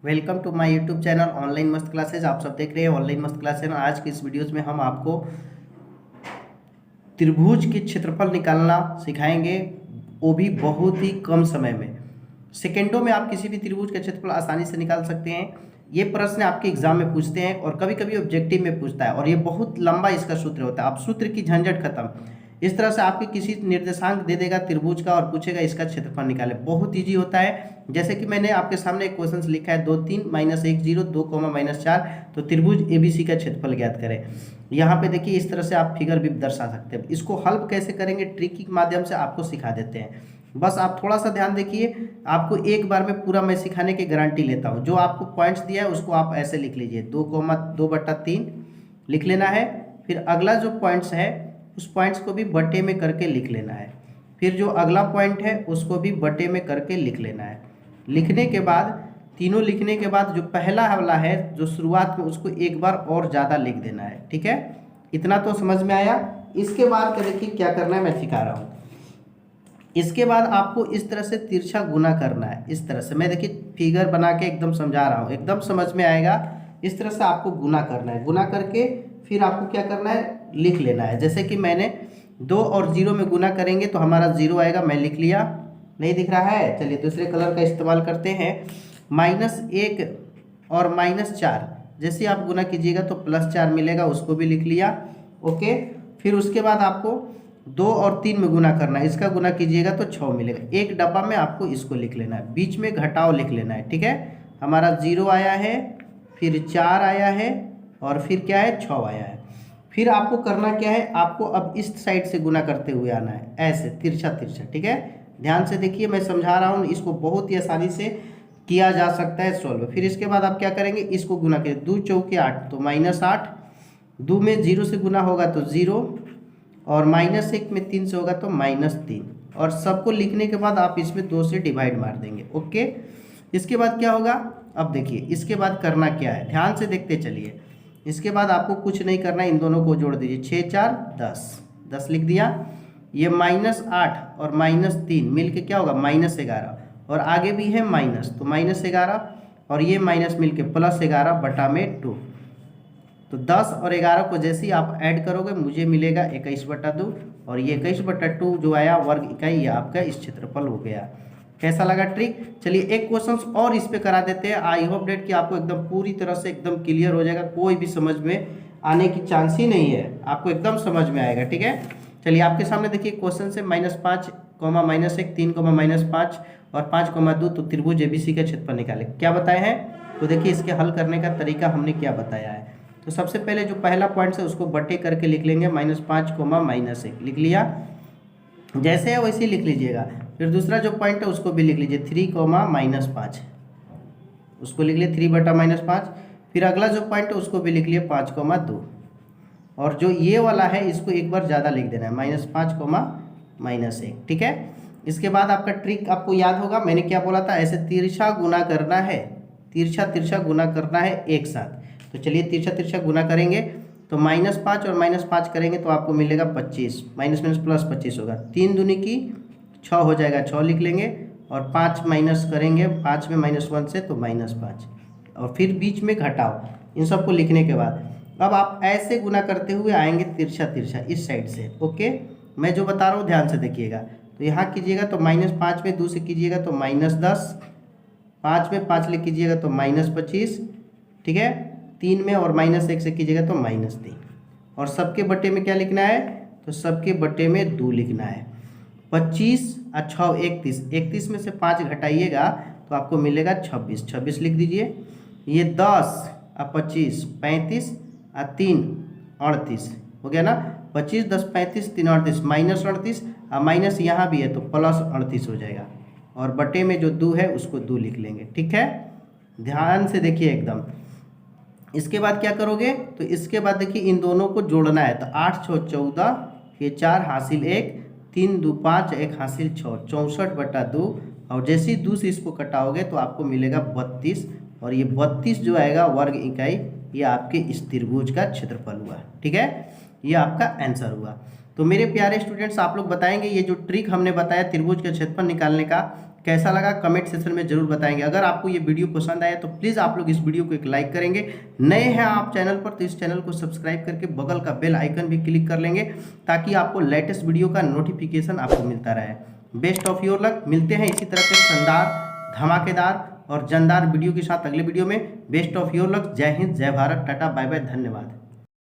Welcome to my YouTube channel online मस्त classes. आप सब देख रहे हैं ऑनलाइन मस्त क्लास चैनल। आज की इस वीडियोस में हम आपको त्रिभुज के क्षेत्रफल निकालना सिखाएंगे, वो भी बहुत ही कम समय में। सेकेंडों में आप किसी भी त्रिभुज का क्षेत्रफल आसानी से निकाल सकते हैं। ये प्रश्न आपके एग्जाम में पूछते हैं और कभी कभी ऑब्जेक्टिव में पूछता है, और ये बहुत लंबा इसका सूत्र होता है। आप सूत्र की झंझट खत्म। इस तरह से आपके किसी निर्देशांक दे देगा त्रिभुज का और पूछेगा इसका क्षेत्रफल निकाले। बहुत ईजी होता है। जैसे कि मैंने आपके सामने एक क्वेश्चन लिखा है 2 3 -1 0 2 -4, तो त्रिभुज एबीसी का क्षेत्रफल ज्ञात करें। यहाँ पे देखिए इस तरह से आप फिगर भी दर्शा सकते हैं। इसको हल कैसे करेंगे ट्रिक के माध्यम से आपको सिखा देते हैं। बस आप थोड़ा सा ध्यान देखिए। आपको एक बार में पूरा मैं सिखाने की गारंटी लेता हूँ। जो आपको पॉइंट्स दिया है उसको आप ऐसे लिख लीजिए, 2,2/3 लिख लेना है। फिर अगला जो पॉइंट्स है उस पॉइंट्स को भी बटे में करके लिख लेना है। फिर जो अगला पॉइंट है उसको भी बटे में करके लिख लेना है। लिखने के बाद तीनों लिखने के बाद जो पहला वाला है जो शुरुआत में, उसको एक बार और ज़्यादा लिख देना है। ठीक है, इतना तो समझ में आया। इसके बाद देखिए क्या करना है, मैं सिखा रहा हूँ। इसके बाद आपको इस तरह से तिरछा गुना करना है। इस तरह से मैं देखिए फिगर बना के एकदम समझा रहा हूँ, एकदम समझ में आएगा। इस तरह से आपको गुना करना है। गुना करके फिर आपको क्या करना है, लिख लेना है। जैसे कि मैंने 2 और 0 में गुना करेंगे तो हमारा 0 आएगा, मैं लिख लिया। नहीं दिख रहा है, चलिए दूसरे कलर का इस्तेमाल करते हैं। -1 और -4 जैसे आप गुना कीजिएगा तो +4 मिलेगा, उसको भी लिख लिया। ओके, फिर उसके बाद आपको 2 और 3 में गुना करना है। इसका गुना कीजिएगा तो 6 मिलेगा। एक डब्बा में आपको इसको लिख लेना है, बीच में घटाव लिख लेना है। ठीक है, हमारा 0 आया है, फिर 4 आया है, और फिर क्या है 6 आया है। फिर आपको करना क्या है, आपको अब इस साइड से गुना करते हुए आना है, ऐसे तिरछा तिरछा। ठीक है, ध्यान से देखिए, मैं समझा रहा हूँ। इसको बहुत ही आसानी से किया जा सकता है सॉल्व। फिर इसके बाद आप क्या करेंगे, इसको गुना करिए। 2 चौके 8 तो -8, 2 में 0 से गुना होगा तो 0, और -1 में 3 से होगा तो -3। और सबको लिखने के बाद आप इसमें 2 से डिवाइड मार देंगे। ओके, इसके बाद क्या होगा, अब देखिए इसके बाद करना क्या है, ध्यान से देखते चलिए। इसके बाद आपको कुछ नहीं करना है, इन दोनों को जोड़ दीजिए। 6 4 10, 10 लिख दिया। ये -8 और -3 मिल के क्या होगा, -11, और आगे भी है माइनस तो -11, और ये माइनस मिल के +11/2। तो 10 और 11 को जैसे ही आप ऐड करोगे मुझे मिलेगा 21/2, और ये 21/2 जो आया वर्ग इकाई, ये आपका इस क्षेत्रफल हो गया। कैसा लगा ट्रिक? चलिए एक क्वेश्चन और इस पे करा देते हैं। आई होप डेट कि आपको एकदम पूरी तरह से एकदम क्लियर हो जाएगा, कोई भी समझ में आने की चांस ही नहीं है, आपको एकदम समझ में आएगा। ठीक है, चलिए आपके सामने देखिए क्वेश्चन से -5, -1, 3, -5 और 5, 2, तो त्रिभुज एबीसी का क्षेत्रफल निकाले। क्या बताए हैं, तो देखिए इसके हल करने का तरीका हमने क्या बताया है। तो सबसे पहले जो पहला पॉइंट है उसको बटे करके लिख लेंगे, -5, -1 लिख लिया। जैसे है वैसे ही लिख लीजिएगा। फिर दूसरा जो पॉइंट है उसको भी लिख लीजिए, 3, -5 उसको लिख लिए 3/-5। फिर अगला जो पॉइंट है उसको भी लिख लिए 5, 2, और जो ये वाला है इसको एक बार ज़्यादा लिख देना है, -5, -1। ठीक है, इसके बाद आपका ट्रिक आपको याद होगा, मैंने क्या बोला था, ऐसे तिरछा गुना करना है, तिरछा तिरछा गुना करना है एक साथ। तो चलिए तिरछा तिरछा गुना करेंगे तो -5 और -5 करेंगे तो आपको मिलेगा 25, माइनस माइनस प्लस 25 होगा। 3 दूनी की 6 हो जाएगा, 6 लिख लेंगे, और 5 माइनस करेंगे, 5 में -1 से तो -5, और फिर बीच में घटाओ। इन सबको लिखने के बाद अब आप ऐसे गुना करते हुए आएंगे तिरछा तिरछा इस साइड से। ओके, मैं जो बता रहा हूँ ध्यान से देखिएगा। तो यहाँ कीजिएगा तो -5 में 2 से कीजिएगा तो -10, 5 में 5 लिख कीजिएगा तो -25। ठीक है, 3 में और -1 से कीजिएगा तो -3, और सबके बटे में क्या लिखना है, तो सबके बटे में 2 लिखना है। 25 और 6 31, 31 में से 5 घटाइएगा तो आपको मिलेगा 26, 26 लिख दीजिए। ये 10 और 25 35 और 3 38 हो गया ना। 25 10 35 3 38, -38, और माइनस यहाँ भी है तो +38 हो जाएगा, और बटे में जो 2 है उसको 2 लिख लेंगे। ठीक है, ध्यान से देखिए एकदम। इसके बाद क्या करोगे, तो इसके बाद देखिए इन दोनों को जोड़ना है। तो 8 6 14, फिर 4 हासिल 1, 3 2 5, 1 हासिल 6, 64/2, और जैसे ही 2 से इसको कटाओगे तो आपको मिलेगा 32, और ये 32 जो आएगा वर्ग इकाई, ये आपके इस त्रिभुज का क्षेत्रफल हुआ। ठीक है, ये आपका आंसर हुआ। तो मेरे प्यारे स्टूडेंट्स, आप लोग बताएंगे ये जो ट्रिक हमने बताया त्रिभुज का क्षेत्रफल निकालने का कैसा लगा कमेंट सेक्शन में जरूर बताएंगे। अगर आपको ये वीडियो पसंद आया तो प्लीज़ आप लोग इस वीडियो को एक लाइक करेंगे। नए हैं आप चैनल पर तो इस चैनल को सब्सक्राइब करके बगल का बेल आइकन भी क्लिक कर लेंगे ताकि आपको लेटेस्ट वीडियो का नोटिफिकेशन आपको मिलता रहे। Best of your luck. मिलते हैं इसी तरह के शानदार, धमाकेदार और जानदार वीडियो के साथ अगले वीडियो में। Best of your luck. जय हिंद, जय भारत, टाटा, बाय बाय, धन्यवाद।